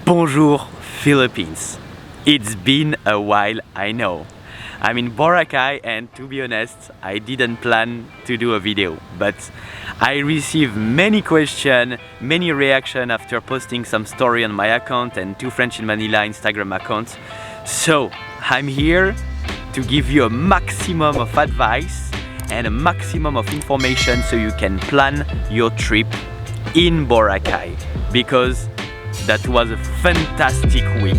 Bonjour Philippines. It's been a while, I know. I'm in Boracay and to be honest, I didn't plan to do a video, but I received many questions, many reactions after posting some story on my account and Two French in Manila Instagram account. So I'm here to give you a maximum of advice and a maximum of information so you can plan your trip in Boracay, because that was a fantastic week.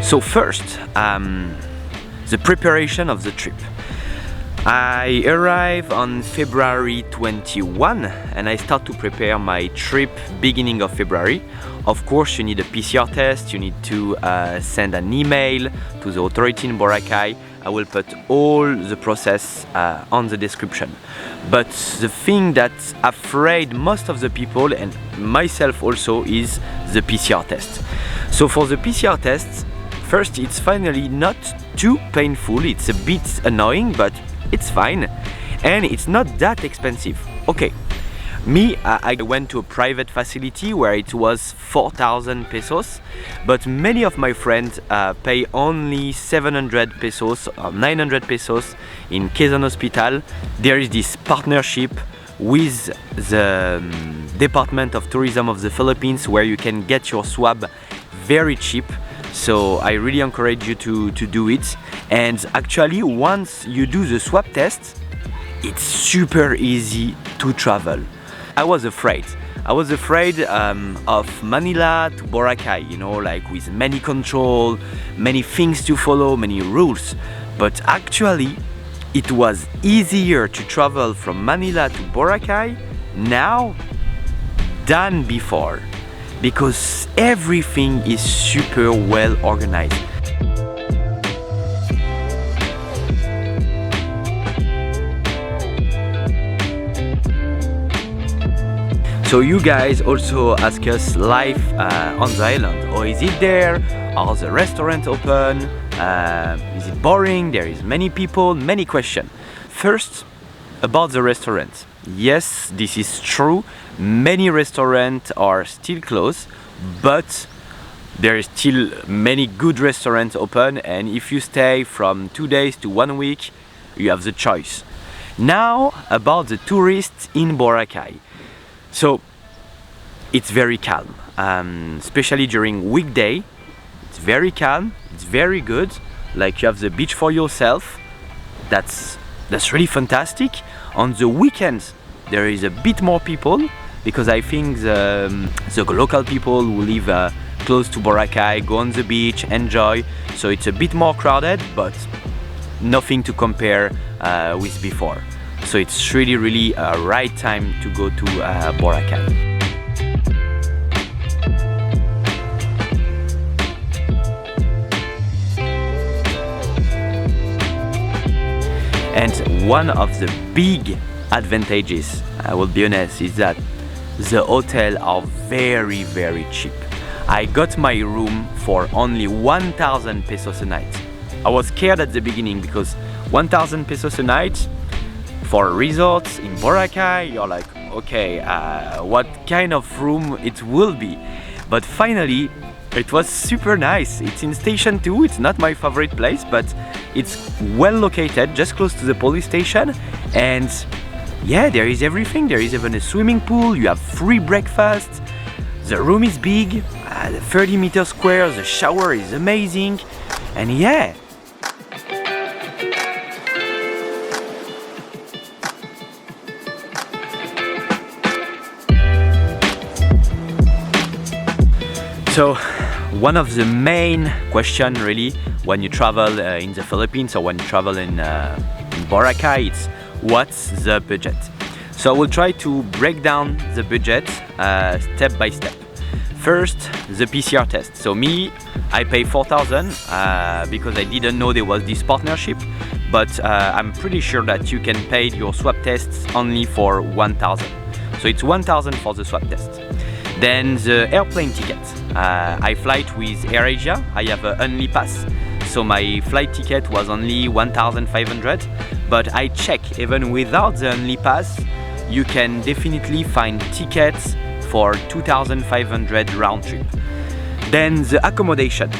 So first, the preparation of the trip. I arrived on February 21 and I start to prepare my trip beginning of February. Of course, you need a PCR test, you need to send an email to the authority in Boracay. I will put all the process on the description. But the thing that's afraid most of the people, and myself also, is the PCR test. So for the PCR test, first, it's finally not too painful. It's a bit annoying, but it's fine, and it's not that expensive. Okay, me, I went to a private facility where it was 4,000 pesos, but many of my friends pay only 700 pesos or 900 pesos in Quezon Hospital. There is this partnership with the Department of Tourism of the Philippines where you can get your swab very cheap. So I really encourage you to do it. And actually, once you do the swab test, it's super easy to travel. I was afraid of Manila to Boracay, you know, like with many control, many things to follow, many rules. But actually, it was easier to travel from Manila to Boracay now than before, because everything is super well organized. So you guys also ask us life on the island. Or is it there? Are the restaurants open? Is it boring? There is many people, many questions. First, about the restaurants. Yes, this is true. Many restaurants are still closed, but there is still many good restaurants open, and if you stay from 2 days to 1 week, you have the choice. Now about the tourists in Boracay. So it's very calm, especially during weekday. It's very calm, it's very good. Like you have the beach for yourself. That's really fantastic. On the weekends, there is a bit more people, because I think the local people who live close to Boracay go on the beach, enjoy. So it's a bit more crowded, but nothing to compare with before. So it's really a right time to go to Boracay. And one of the big advantages, I will be honest, is that the hotels are very cheap. I got my room for only 1,000 pesos a night. I was scared at the beginning because 1,000 pesos a night for resorts in Boracay, you're like, okay, what kind of room it will be? But finally, it was super nice. It's in Station 2, it's not my favorite place, but it's well located, just close to the police station. And yeah, there is everything. There is even a swimming pool, you have free breakfast, the room is big, 30 meters square, the shower is amazing, and yeah. So one of the main questions really when you travel in the Philippines or when you travel in Boracay, it's what's the budget? So I will try to break down the budget step by step. First, the PCR test. So me, I pay 4,000 because I didn't know there was this partnership, but I'm pretty sure that you can pay your swab tests only for 1,000. So it's 1,000 for the swab test. Then the airplane ticket. I fly with AirAsia. I have an only pass. so my flight ticket was only 1,500, but I check even without the only pass, you can definitely find tickets for 2,500 round trip. Then the accommodation.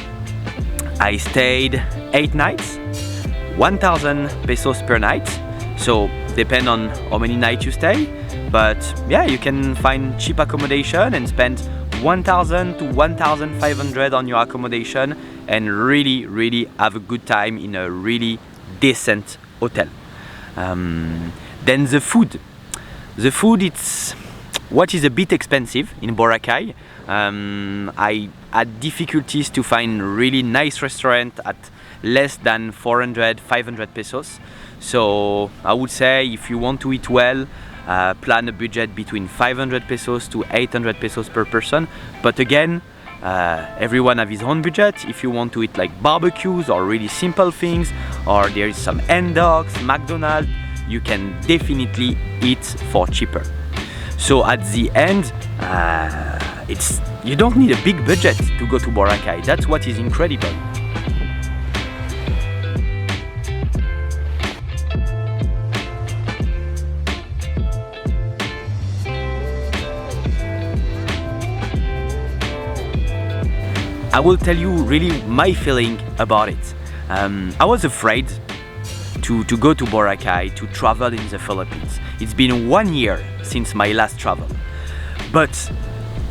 I stayed 8 nights, 1,000 pesos per night, so depend on how many nights you stay, but yeah, you can find cheap accommodation and spend 1,000 to 1,500 on your accommodation and really have a good time in a really decent hotel. Then the food. The food, it's what is a bit expensive in Boracay. I had difficulties to find really nice restaurant at less than 400, 500 pesos. So I would say if you want to eat well, plan a budget between 500 pesos to 800 pesos per person. But again, everyone have his own budget. If you want to eat like barbecues or really simple things, or there is some hen dogs, McDonald's, you can definitely eat for cheaper. So at the end, you don't need a big budget to go to Boracay. That's what is incredible. I will tell you really my feeling about it. I was afraid to go to Boracay, to travel in the Philippines. It's been 1 year since my last travel. But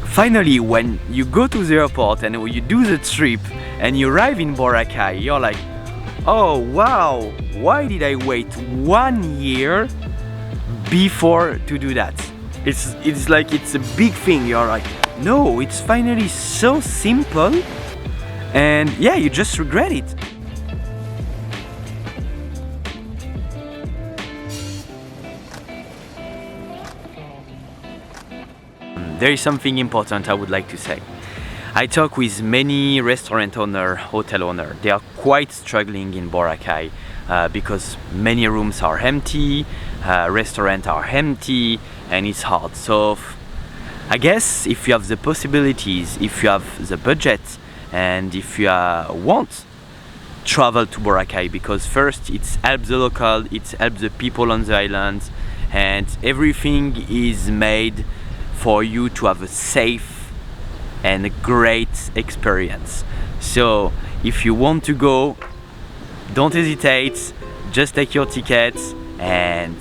finally, when you go to the airport and you do the trip and you arrive in Boracay, you're like, oh wow, why did I wait 1 year before to do that? It's like it's a big thing. You're like, no, it's finally so simple, and yeah, you just regret it. There is something important I would like to say. I talk with many restaurant owner, hotel owner. They are quite struggling in Boracay because many rooms are empty, restaurants are empty, and it's hard. So I guess if you have the possibilities, if you have the budget, and if you want, travel to Boracay, because first it helps the local, it helps the people on the islands, and everything is made for you to have a safe and a great experience. So if you want to go, don't hesitate, just take your tickets and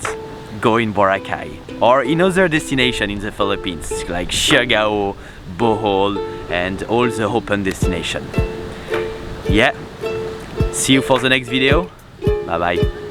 go in Boracay or in other destinations in the Philippines like Siargao, Bohol, and all the open destinations. Yeah, see you for the next video. Bye bye.